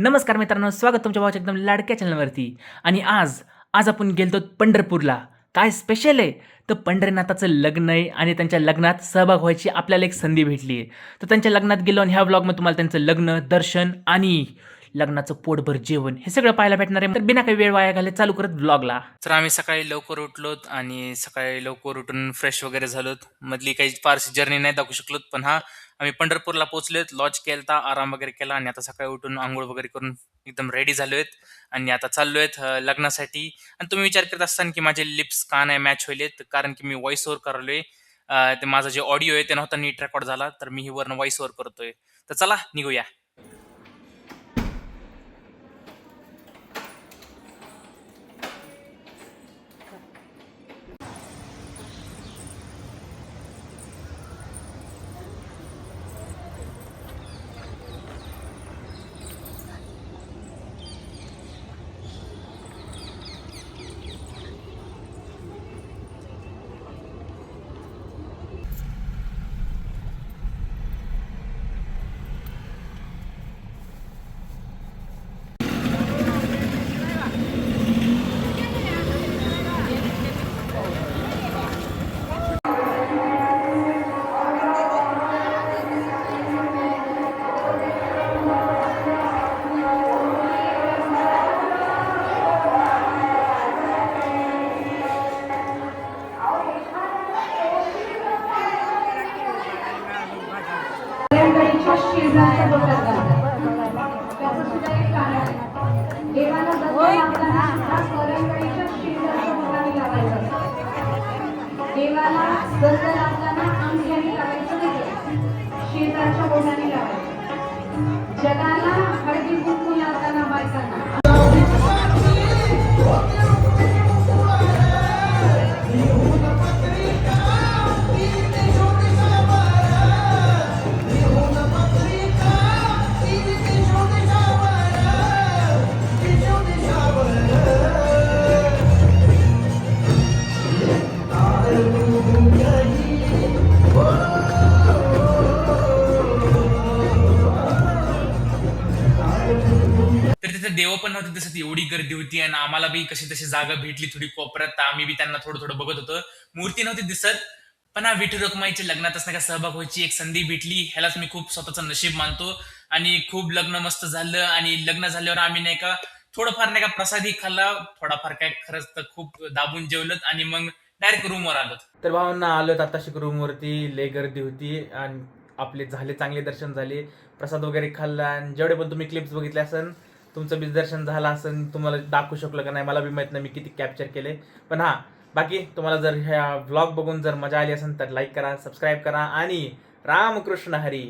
नमस्कार मित्रांनो, स्वागत तुमच्या भावाच्या एकदम लाडक्या चॅनलवरती. आणि आज आज आपण गेलतो पंढरपूरला. काय स्पेशल आहे? तर पंढरीनाथाचं लग्न आहे आणि त्यांच्या लग्नात सहभाग व्हायची आपल्याला एक संधी भेटली आहे. तर त्यांच्या लग्नात गेलो आणि ह्या व्लॉगमध्ये तुम्हाला त्यांचं लग्न, दर्शन आणि लग्नाचं पोटभर जेवण हे सगळं पाहायला भेटणार आहे. तर बिना काही वेळ वाया घालत चालू करत व्लॉगला. तर आम्ही सकाळी लवकर उठलोत आणि सकाळी लवकर उठून फ्रेश वगैरे झालोत. मधली काही फारशी जर्नी नाही दाखवू शकलोत, पण हां, आम्ही पंढरपूरला पोहोचलोत, लॉज केलता, आराम वगैरे केला आणि आता सकाळी उठून अंघोळ वगैरे करून एकदम रेडी झालोयत आणि आता चाललोयत लग्नासाठी. आणि तुम्ही विचार करत असताना की माझे लिप्स का नाही मॅच व्हायलेत, कारण की मी व्हॉइस ओव्हर करालोय. ते माझा जे ऑडिओ आहे ते नव्हता नीट रेकॉर्ड झाला, तर मी ही वरनं व्हॉइस ओव्हर करतोय. तर चला निघूया. देवाला गंध लावताना अंगठ्याने लावायचं नाही, शेजारच्या बोटाने लावायचं. जगाला हळदी कुंकू लावताना बायकांना तर तिथे देव पण नव्हते दिसत, एवढी गर्दी होती आणि आम्हाला बी कशी तशी जागा भेटली थोडी कोपऱ्यात, तर आम्ही बी त्यांना थोडं थोडं बघत होतो. मूर्ती नव्हती दिसत, पण हा विठू रखुमाईच्या लग्नातच नाही का सहभाग व्हायची एक संधी भेटली, ह्यालाच मी खूप स्वतःचं नशीब मानतो. आणि खूप लग्न मस्त झालं आणि लग्न झाल्यावर आम्ही नाही का थोडंफार नाही का प्रसादी खाल्ला, थोडाफार काय खरंच तर खूप दाबून जेवलं आणि मग डायरेक्ट रूमवर आलो. तर भावांना आलोत आता रूमवरती, लय गर्दी होती आणि आपले झाले, चांगले दर्शन झाले, प्रसाद वगैरे खाल्ला आणि जेवढे पण तुम्ही क्लिप्स बघितले असन, तुमचं बी दर्शन झालं असेल, तुम्हाला दाखवू शकलो का नाही मला बी माहित नाही मी किती कॅप्चर केले. पण हां, बाकी तुम्हाला जर ह्या व्लॉग बघून जर मजा आली असेल तर लाईक करा, सबस्क्राईब करा आणि रामकृष्ण हरी.